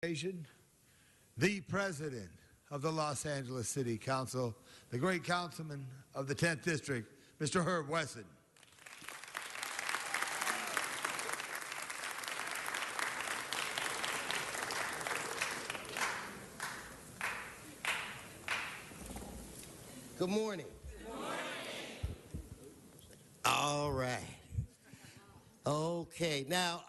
The president of the Los Angeles City Council, the great councilman of the 10th District, Mr. Herb Wesson. Good morning. Good morning. All right. Okay. Now,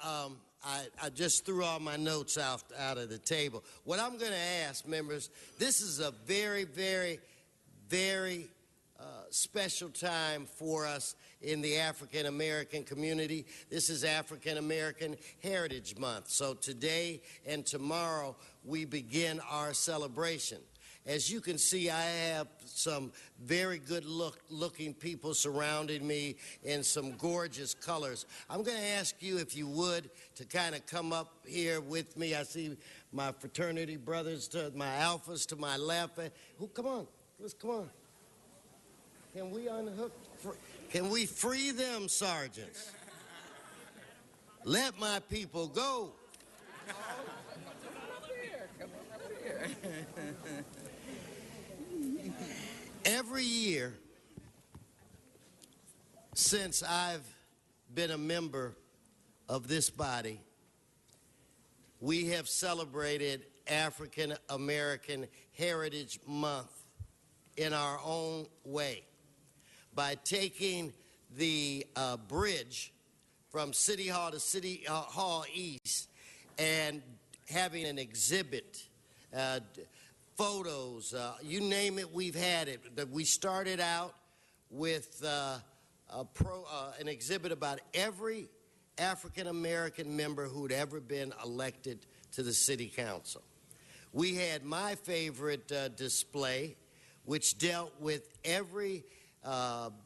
I just threw all my notes out of the table. What I'm going to ask, members, this is a very, very, very special time for us in the African American community. This is African American Heritage Month. So today and tomorrow we begin our celebration. As you can see, I have some very good looking people surrounding me in some gorgeous colors. I'm going to ask you, if you would, to kind of come up here with me. I see my fraternity brothers, my alphas to my left. Come on, come on. Can we unhook? Can we free them, sergeants? Let my people go. Come on up here. Every year since I've been a member of this body, we have celebrated African American Heritage Month in our own way by taking the bridge from City Hall to City Hall East and having an exhibit, photos, you name it, we've had it. We started out with an exhibit about every African-American member who'd ever been elected to the city council. We had my favorite display, which dealt with every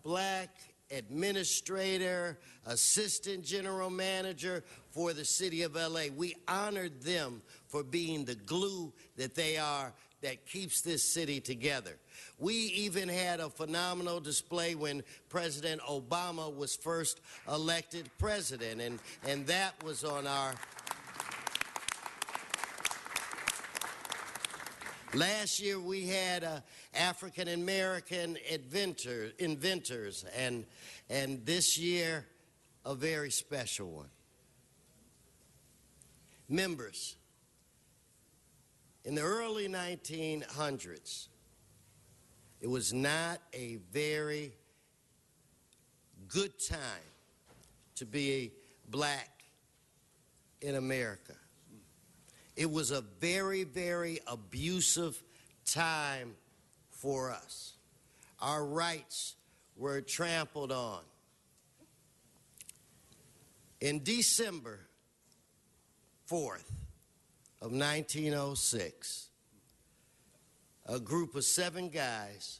black administrator, assistant general manager for the city of LA. We honored them for being the glue that they are that keeps this city together. We even had a phenomenal display when President Obama was first elected president, and that was on our... Last year we had African American inventors, and this year a very special one. Members, in the early 1900s, it was not a very good time to be black in America. It was a very, very abusive time for us. Our rights were trampled on. In December 4th of 1906, a group of 7 guys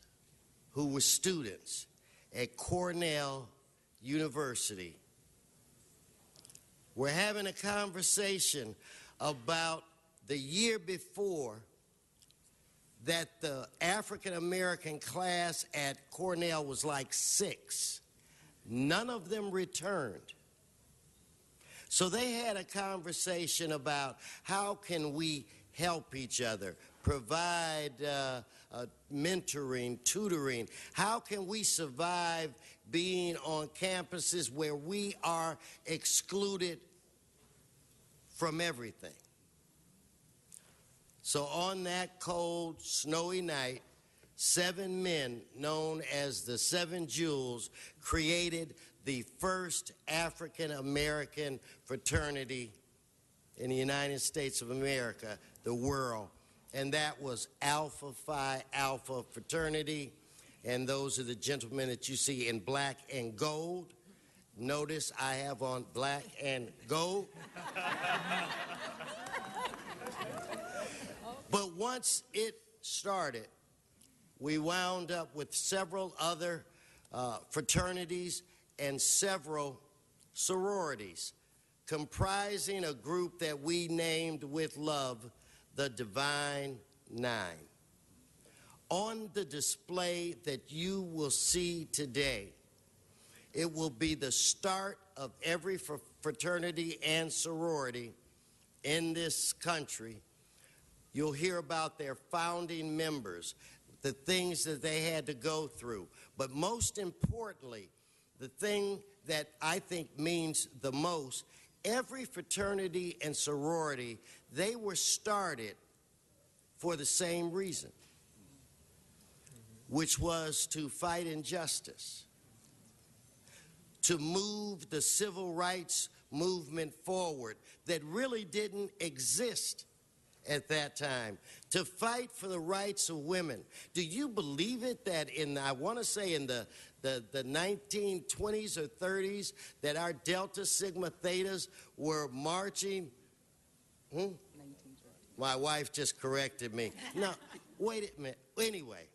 who were students at Cornell University were having a conversation about the year before that the African American class at Cornell was like 6. None of them returned. So they had a conversation about how can we help each other, provide mentoring, tutoring. How can we survive being on campuses where we are excluded from everything? So on that cold, snowy night, 7 men, known as the 7 Jewels, created the first African-American fraternity in the United States of America, the world, and that was Alpha Phi Alpha Fraternity, and those are the gentlemen that you see in black and gold. Notice I have on black and gold. But once it started, we wound up with several other fraternities and several sororities, comprising a group that we named with love the Divine Nine. On the display that you will see today, it will be the start of every fraternity and sorority in this country You'll hear about their founding members, the things that they had to go through. But most importantly, the thing that I think means the most, every fraternity and sorority, they were started for the same reason, which was to fight injustice, to move the civil rights movement forward that really didn't exist at that time, to fight for the rights of women. Do you believe it that I want to say in the 1920s or 30s, that our Delta Sigma Thetas were marching? My wife just corrected me. No, wait a minute. Anyway,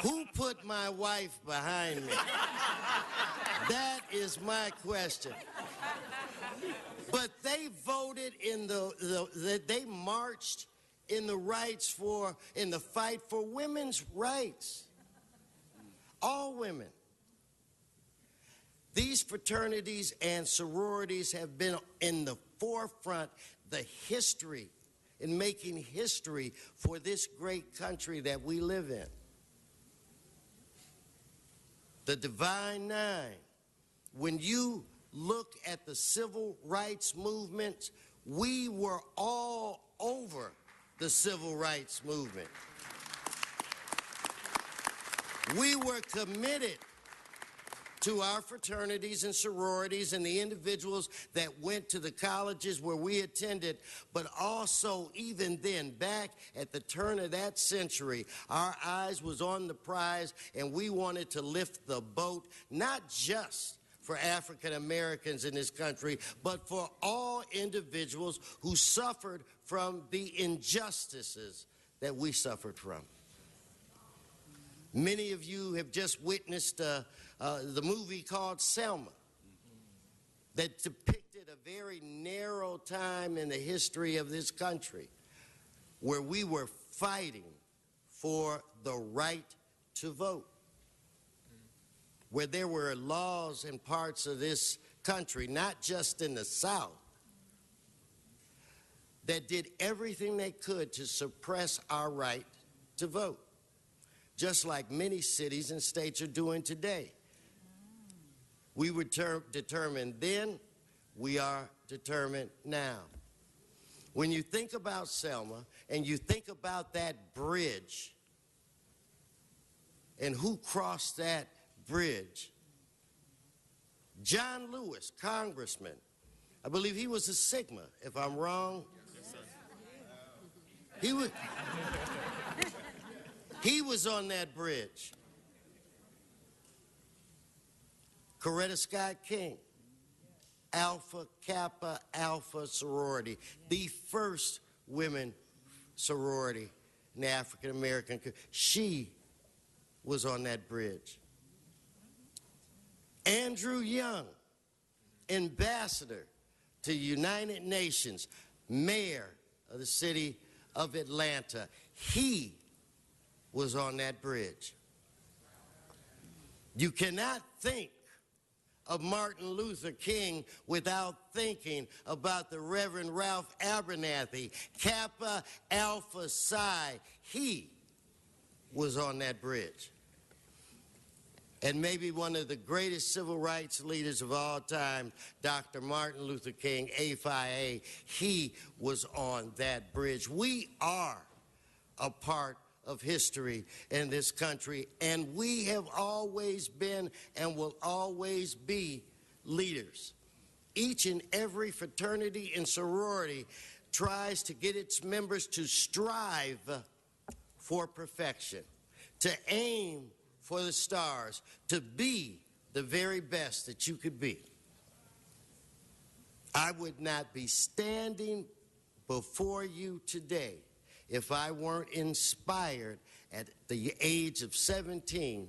who put my wife behind me? That is my question. But they voted in they marched in the in the fight for women's rights. All women. These fraternities and sororities have been in the forefront, the history, in making history for this great country that we live in. The Divine Nine. When you look at the civil rights movement, we were all over the civil rights movement. We were committed to our fraternities and sororities and the individuals that went to the colleges where we attended, but also even then, back at the turn of that century, our eyes was on the prize and we wanted to lift the boat, not just for African Americans in this country, but for all individuals who suffered from the injustices that we suffered from. Many of you have just witnessed the movie called Selma that depicted a very narrow time in the history of this country where we were fighting for the right to vote, where there were laws in parts of this country, not just in the South, that did everything they could to suppress our right to vote, just like many cities and states are doing today. We were determined then, we are determined now. When you think about Selma and you think about that bridge and who crossed that bridge, John Lewis, congressman, I believe he was a Sigma, if I'm wrong. Yes, sir. He was on that bridge. Coretta Scott King, Alpha Kappa Alpha sorority, the first women sorority in the African American community. She was on that bridge. Andrew Young, ambassador to United Nations, mayor of the city of Atlanta, he was on that bridge. You cannot think of Martin Luther King without thinking about the Reverend Ralph Abernathy, Kappa Alpha Psi. He was on that bridge. And maybe one of the greatest civil rights leaders of all time, Dr. Martin Luther King, A-Phi-A, he was on that bridge. We are a part of history in this country, and we have always been and will always be leaders. Each and every fraternity and sorority tries to get its members to strive for perfection, to aim for the stars, to be the very best that you could be. I would not be standing before you today if I weren't inspired at the age of 17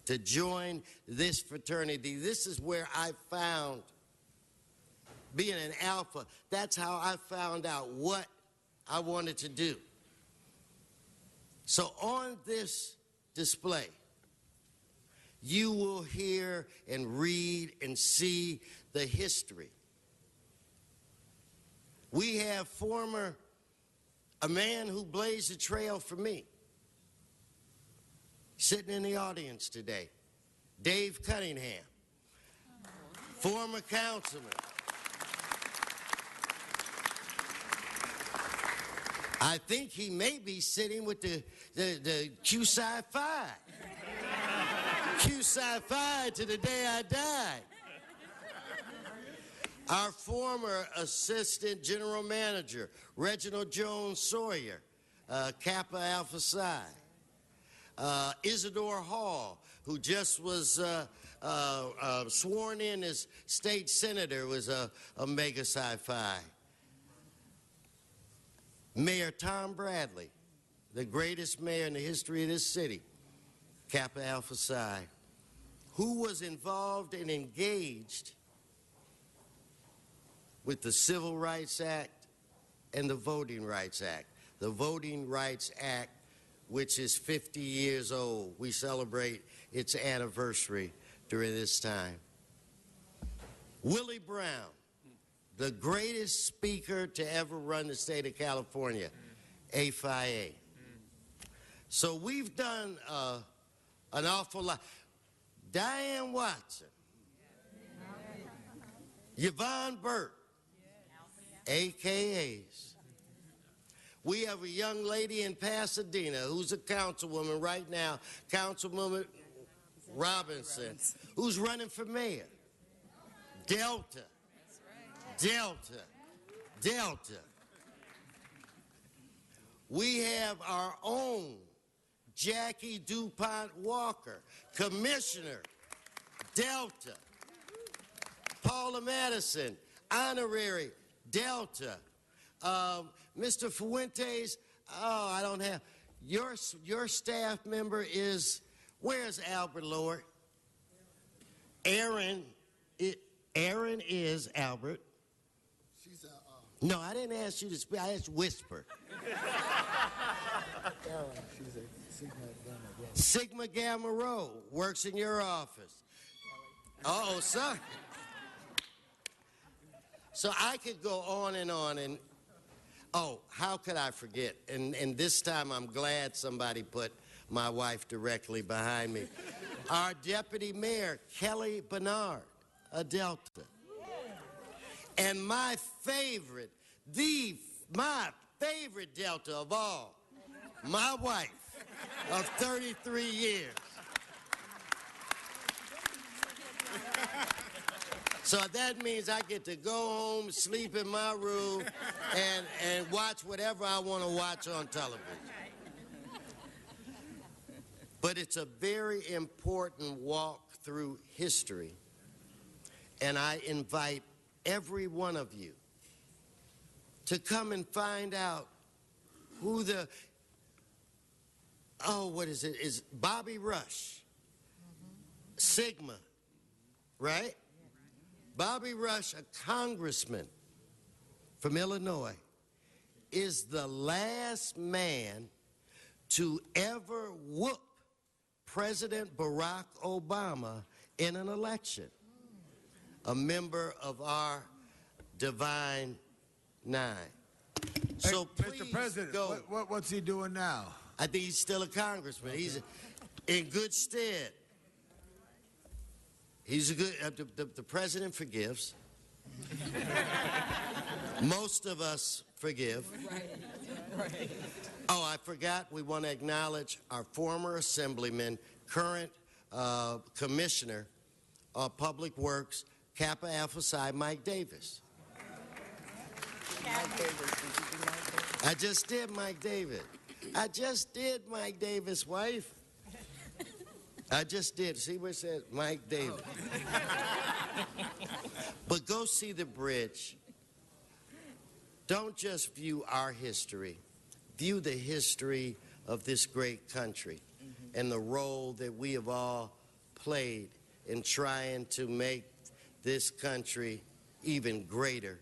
to join this fraternity. This is where I found, being an alpha, that's how I found out what I wanted to do. So on this display, you will hear and read and see the history. We have former a man who blazed a trail for me, sitting in the audience today, Dave Cunningham, former councilman. I think he may be sitting with the Q-Sci-Fi. Q-Sci-Fi to the day I die. Our former assistant general manager, Reginald Jones Sawyer, Kappa Alpha Psi. Isidore Hall, who just was sworn in as state senator, was a Mega Sci-Fi. Mayor Tom Bradley, the greatest mayor in the history of this city, Kappa Alpha Psi, who was involved and engaged with the Civil Rights Act and the Voting Rights Act. The Voting Rights Act, which is 50 years old. We celebrate its anniversary during this time. Willie Brown, the greatest speaker to ever run the state of California, A-Phi-A. So we've done an awful lot. Diane Watson, Yvonne Burke, AKAs. We have a young lady in Pasadena who's a councilwoman right now, Councilwoman Robinson, who's running for mayor. Delta. Delta. Delta. We have our own Jackie DuPont Walker, Commissioner, Delta. Paula Madison, Honorary, Delta. Mr. Fuentes, oh, I don't have, your staff member is, where's Albert Lord? Aaron is Albert. No, I didn't ask you to speak. I asked whisper. She's a Sigma Gamma Rho. Sigma Gamma Rho works in your office. Uh-oh, son. So I could go on and oh, how could I forget? And this time I'm glad somebody put my wife directly behind me. Our deputy mayor, Kelly Bernard, a Delta. And my favorite Delta of all, my wife of 33 years. So that means I get to go home, sleep in my room, and watch whatever I want to watch on television. But it's a very important walk through history. And I invite every one of you to come and find out who what is it? Is Bobby Rush, Sigma, right? Bobby Rush, a congressman from Illinois, is the last man to ever whoop President Barack Obama in an election. A member of our Divine Nine. So please, Mr. President, go. what's he doing now? I think he's still a congressman. Okay. He's in good stead. He's a good, the president forgives. Most of us forgive. Right. Oh, I forgot, we want to acknowledge our former assemblyman, current commissioner of Public Works, Kappa Alpha Psi, Mike Davis. I just did Mike Davis. I just did Mike Davis' wife. I just did. See where it says Mike Davis. But go see the bridge. Don't just view our history. View the history of this great country and the role that we have all played in trying to make this country even greater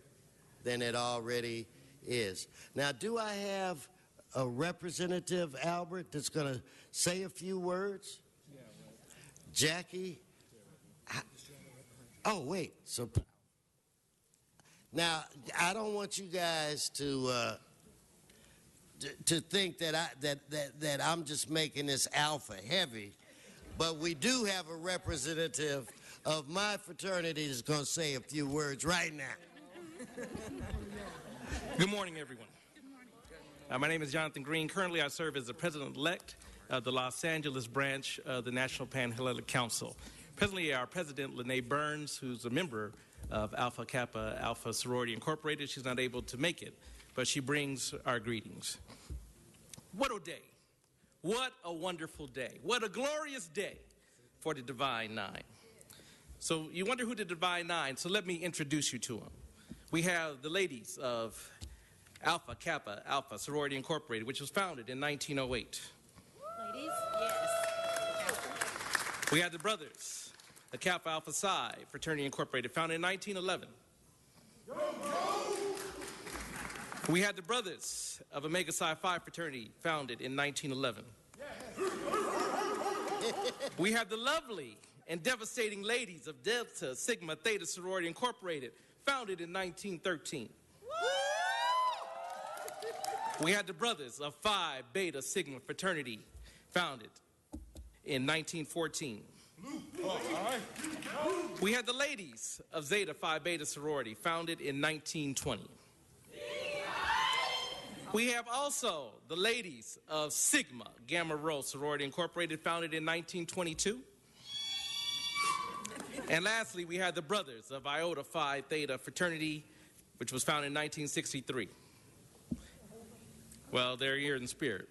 than it already is. Now, do I have a representative, Albert, that's going to say a few words? Jackie? Oh, wait. So now, I don't want you guys to to think that I'm just making this alpha heavy, but we do have a representative of my fraternity that's going to say a few words right now. Good morning, everyone. My name is Jonathan Green. Currently, I serve as the president-elect of the Los Angeles branch of the National Panhellenic Council. Presently, our president, Lene Burns, who's a member of Alpha Kappa Alpha Sorority Incorporated, she's not able to make it, but she brings our greetings. What a day. What a wonderful day. What a glorious day for the Divine Nine. So you wonder who the Divine Nine, so let me introduce you to them. We have the ladies of Alpha Kappa Alpha Sorority Incorporated, which was founded in 1908. Ladies, yes. We have the brothers, the Kappa Alpha Psi Fraternity Incorporated, founded in 1911. We had the brothers of Omega Psi Phi Fraternity, founded in 1911. We have the lovely and devastating ladies of Delta Sigma Theta Sorority Incorporated, founded in 1913. We had the brothers of Phi Beta Sigma Fraternity, founded in 1914. We had the ladies of Zeta Phi Beta Sorority, founded in 1920. We have also the ladies of Sigma Gamma Rho Sorority Incorporated, founded in 1922. And lastly, we had the brothers of Iota Phi Theta Fraternity, which was founded in 1963. Well, they're here in spirit.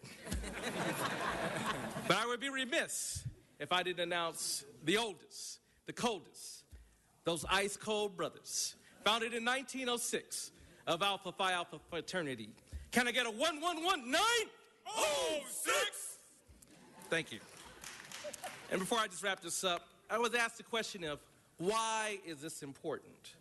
But I would be remiss if I didn't announce the oldest, the coldest, those ice-cold brothers, founded in 1906 of Alpha Phi Alpha Fraternity. Can I get a 111906? Thank you. And before I just wrap this up, I was asked the question of, why is this important?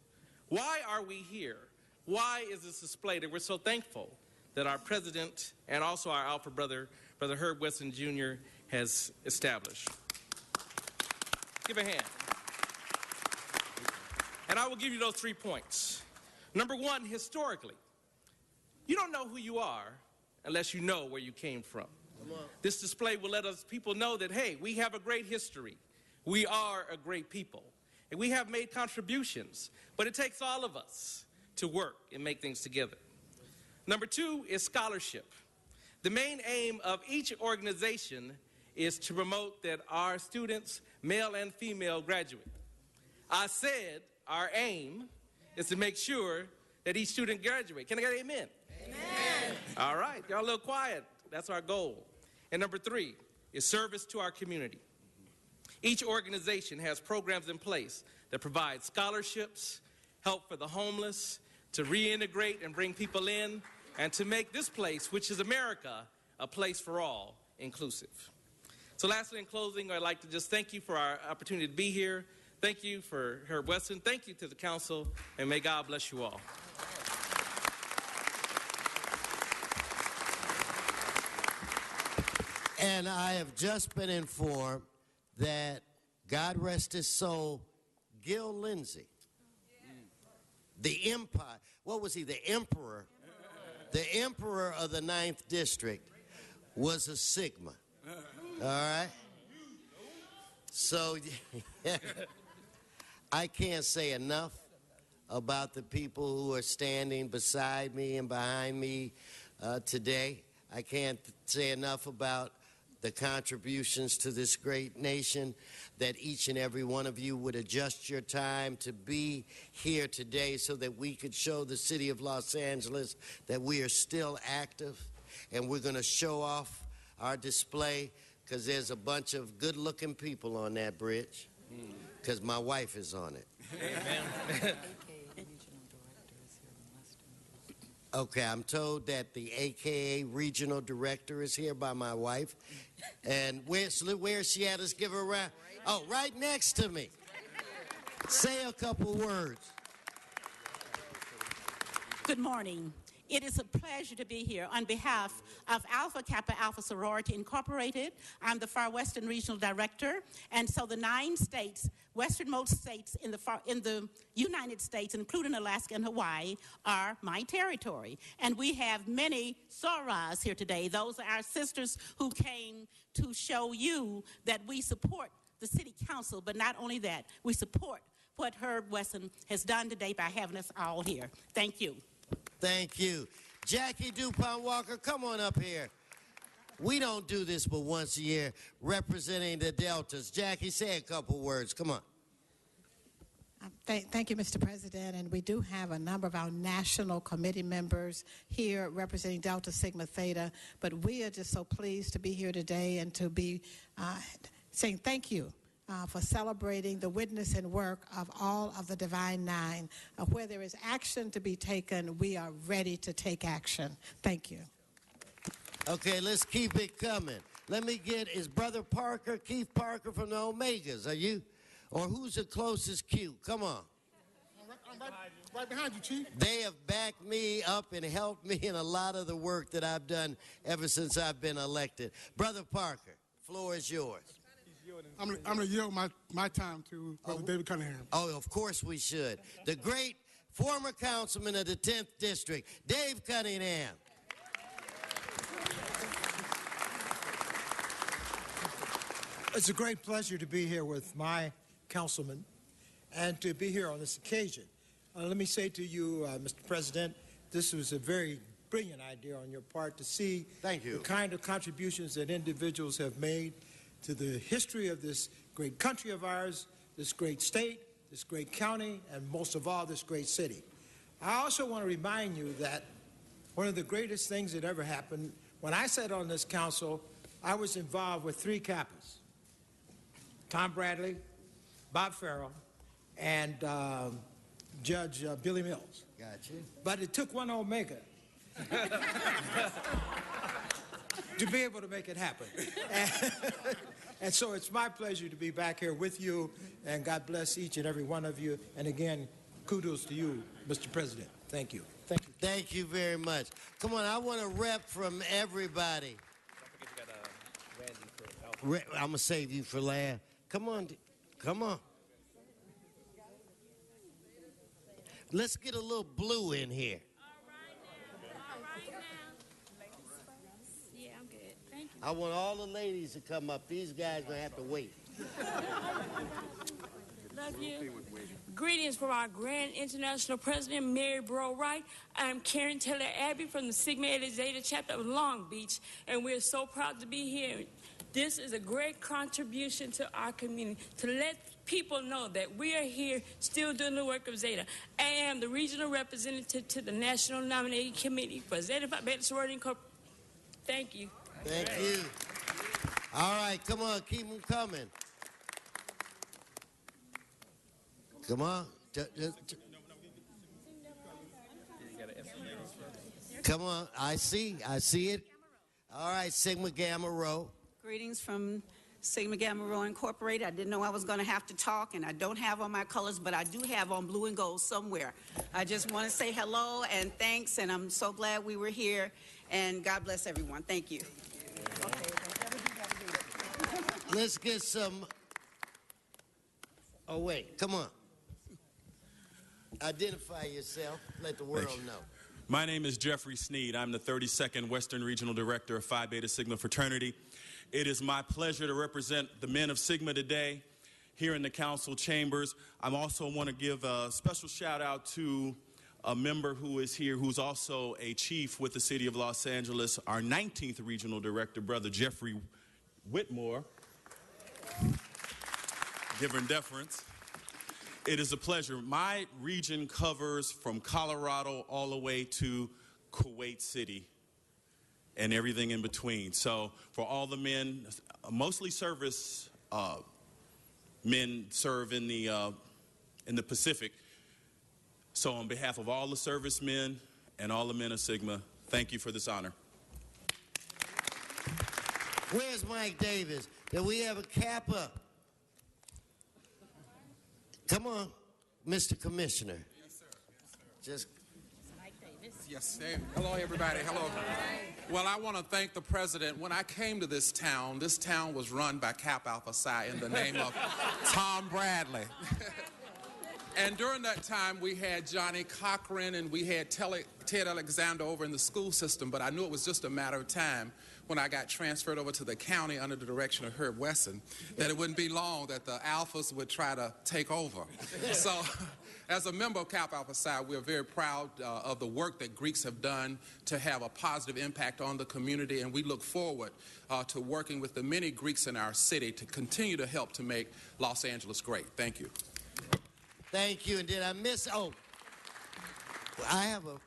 Why are we here? Why is this display that we're so thankful that our president and also our Alpha brother, Brother Herb Weston Jr., has established? Give a hand. And I will give you those 3 points. Number one, historically, you don't know who you are unless you know where you came from. This display will let us people know that, hey, we have a great history. We are a great people. And we have made contributions, but it takes all of us to work and make things together. Number two is scholarship. The main aim of each organization is to promote that our students, male and female, graduate. I said our aim is to make sure that each student graduate. Can I get an amen? Amen. All right, y'all a little quiet. That's our goal. And number three is service to our community. Each organization has programs in place that provide scholarships, help for the homeless, to reintegrate and bring people in, and to make this place, which is America, a place for all, inclusive. So lastly, in closing, I'd like to just thank you for our opportunity to be here. Thank you for Herb Weston. Thank you to the council, and may God bless you all. And I have just been informed that, God rest his soul, Gil Lindsay, the empire, what was he, the emperor of the 9th District, was a Sigma. All right? So, I can't say enough about the people who are standing beside me and behind me today. I can't say enough about the contributions to this great nation, that each and every one of you would adjust your time to be here today so that we could show the city of Los Angeles that we are still active, and we're going to show off our display because there's a bunch of good-looking people on that bridge because my wife is on it. Amen. Okay, I'm told that the AKA regional director is here by my wife. And where is she at? Let's give her a round. Oh, right next to me. Say a couple words. Good morning. It is a pleasure to be here on behalf of Alpha Kappa Alpha Sorority Incorporated. I'm the Far Western Regional Director, and so the 9 states, westernmost states in the United States, including Alaska and Hawaii, are my territory. And we have many Soras here today. Those are our sisters who came to show you that we support the City Council, but not only that, we support what Herb Wesson has done today by having us all here. Thank you. Thank you. Jackie DuPont Walker, come on up here. We don't do this but once a year, representing the Deltas. Jackie, say a couple words. Come on. Thank you, Mr. President. And we do have a number of our national committee members here representing Delta Sigma Theta. But we are just so pleased to be here today and to be saying thank you for celebrating the witness and work of all of the Divine Nine. Where there is action to be taken, we are ready to take action. Thank you. Okay, let's keep it coming. Let me get, is Brother Parker, Keith Parker from the Omegas, are you? Or who's the closest Q? Come on. I'm right behind you, Chief. They have backed me up and helped me in a lot of the work that I've done ever since I've been elected. Brother Parker, floor is yours. I'm going to yield my time to Brother David Cunningham. Oh, of course we should. The great former councilman of the 10th District, Dave Cunningham. It's a great pleasure to be here with my councilman and to be here on this occasion. Let me say to you, Mr. President, this was a very brilliant idea on your part to see Thank you. the kind of contributions that individuals have made to the history of this great country of ours, this great state, this great county, and most of all, this great city. I also want to remind you that one of the greatest things that ever happened, when I sat on this council, I was involved with 3 Kappas: Tom Bradley, Bob Farrell, and Judge Billy Mills. Gotcha. But it took one Omega to be able to make it happen. And so it's my pleasure to be back here with you, and God bless each and every one of you. And again, kudos to you, Mr. President. Thank you. Thank you. Thank you very much. Come on, I want a rep from everybody. I'm going to save you for last. Come on. Come on. Let's get a little blue in here. Yeah, I'm good. Thank you. I want all the ladies to come up. These guys going to have to wait. Love you. Greetings from our grand international president, Mary Bro Wright. I'm Karen Taylor Abbey from the Sigma Eta Zeta chapter of Long Beach, and we're so proud to be here. This is a great contribution to our community, to let people know that we are here still doing the work of Zeta. I am the regional representative to the National Nominating Committee for Zeta Phi Beta Sorority Incorporated. Thank you. Thank you. All right, come on, keep them coming. Come on. Come on, I see it. All right, Sigma Gamma Rho. Greetings from Sigma Gamma Rho Incorporated. I didn't know I was going to have to talk, and I don't have on my colors, but I do have on blue and gold somewhere. I just want to say hello and thanks, and I'm so glad we were here, and God bless everyone. Thank you. Let's get some. Oh, wait, come on. Identify yourself. Let the world know. My name is Jeffrey Sneed. I'm the 32nd Western Regional Director of Phi Beta Sigma Fraternity. It is my pleasure to represent the men of Sigma today here in the council chambers. I also want to give a special shout out to a member who is here who's also a chief with the city of Los Angeles, our 19th Regional Director, Brother Jeffrey Whitmore. Give him deference. It is a pleasure. My region covers from Colorado all the way to Kuwait City and everything in between. So for all the men, mostly service men serve in the Pacific. So on behalf of all the servicemen and all the men of Sigma, thank you for this honor. Where's Mike Davis? Do we have a Kappa? Come on, Mr. Commissioner. Yes, sir. Yes, sir. Just Mike Davis. Yes. Hey, hello, everybody. Hello. Well, I want to thank the president. When I came to this town was run by Kappa Alpha Psi in the name of Tom Bradley. And during that time, we had Johnny Cochran and we had Ted Alexander over in the school system, but I knew it was just a matter of time when I got transferred over to the county under the direction of Herb Wesson, that it wouldn't be long that the Alphas would try to take over. So, as a member of Kappa Alpha Psi, we're very proud of the work that Greeks have done to have a positive impact on the community, and we look forward to working with the many Greeks in our city to continue to help to make Los Angeles great. Thank you. Thank you. And did I miss? Oh, I have a.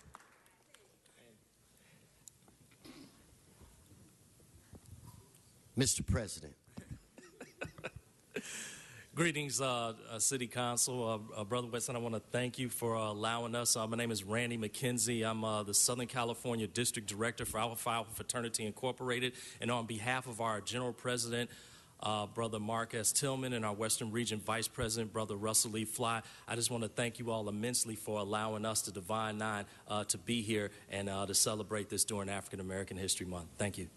Mr. President. Greetings, City Council. Brother Weston, I want to thank you for allowing us. My name is Randy McKenzie. I'm the Southern California District Director for Alpha Phi Alpha Fraternity Incorporated. And on behalf of our General President, Brother Mark S. Tillman, and our Western Region Vice President, Brother Russell Lee Fly, I just want to thank you all immensely for allowing us, the Divine Nine, to be here and to celebrate this during African American History Month. Thank you.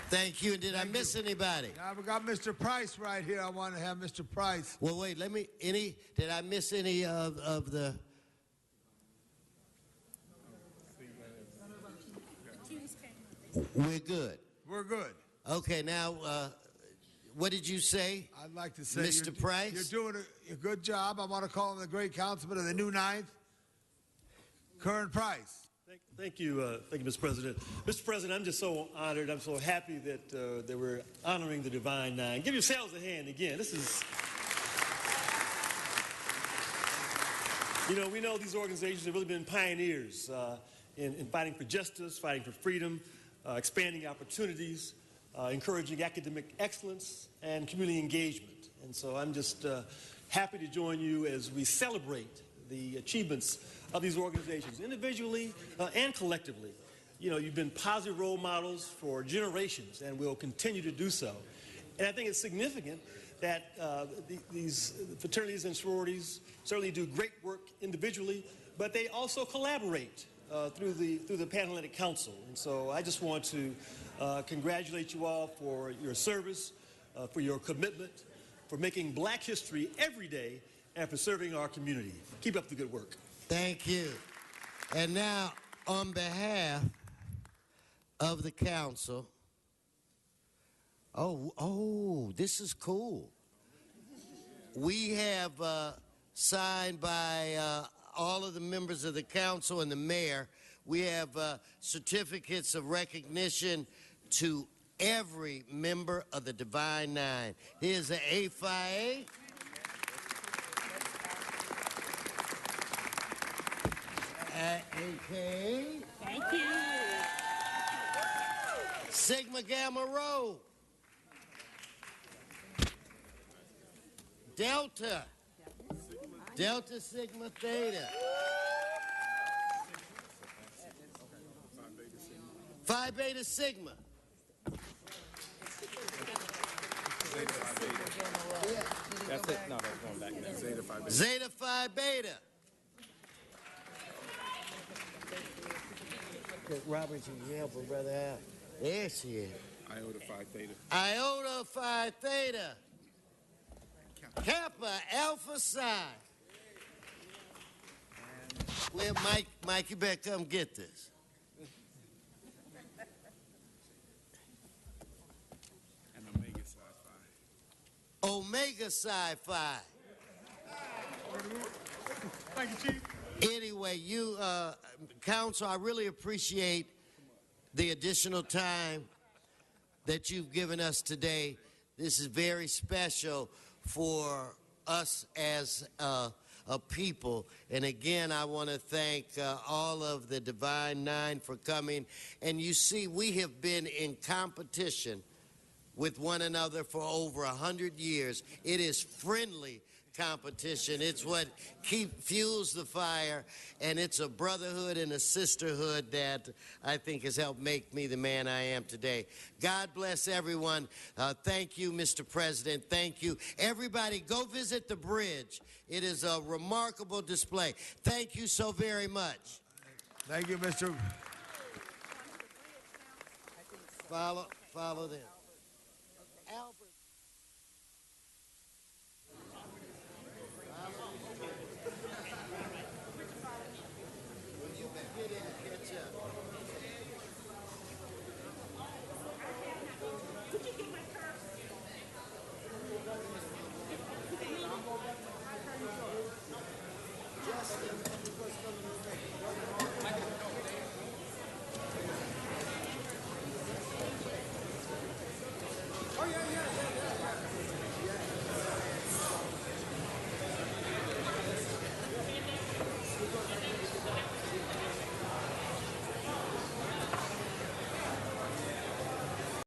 Thank you. And did I miss anybody? Now we got Mr. Price right here. I want to have Mr. Price. Well, wait, did I miss any of the? We're good. We're good. Okay, now, what did you say? I'd like to say, Mr. Price? You're doing a good job. I want to call him the great councilman of the new ninth, Curran Price. Thank you, Mr. President. Mr. President, I'm just so honored. I'm so happy that we're honoring the Divine Nine. Give yourselves a hand again. This is, we know these organizations have really been pioneers in fighting for justice, fighting for freedom, expanding opportunities, encouraging academic excellence, and community engagement. And so I'm just happy to join you as we celebrate the achievements of these organizations, individually and collectively. You've been positive role models for generations and will continue to do so. And I think it's significant that these fraternities and sororities certainly do great work individually, but they also collaborate through the Panhellenic Council. And so I just want to congratulate you all for your service, for your commitment, for making Black history every day, and for serving our community. Keep up the good work. Thank you. And now, on behalf of the council, this is cool. We have signed by all of the members of the council and the mayor, we have certificates of recognition to every member of the Divine Nine. Here's the A Phi A. AKA. Thank you. Sigma Gamma Rho. Delta. Delta Sigma Theta. Phi Beta Sigma. That's it. No, that's going back now. Zeta Phi Beta. Zeta Phi Beta. Robert, you help her brother out. There she is. Iota Phi Theta. Iota Phi Theta. Kappa Alpha Psi. Well, Mike, you better come get this. And Omega Psi Phi. Omega Psi Phi. Thank you, Chief. Anyway, Council, I really appreciate the additional time that you've given us today. This is very special for us as a people. And again, I want to thank all of the Divine Nine for coming. And you see, we have been in competition with one another for over 100 years. It is friendly competition. It's what fuels the fire, and it's a brotherhood and a sisterhood that I think has helped make me the man I am today. God bless everyone. Thank you, Mr. President. Thank you. Everybody, go visit the bridge. It is a remarkable display. Thank you so very much. Thank you, Mr. Follow them.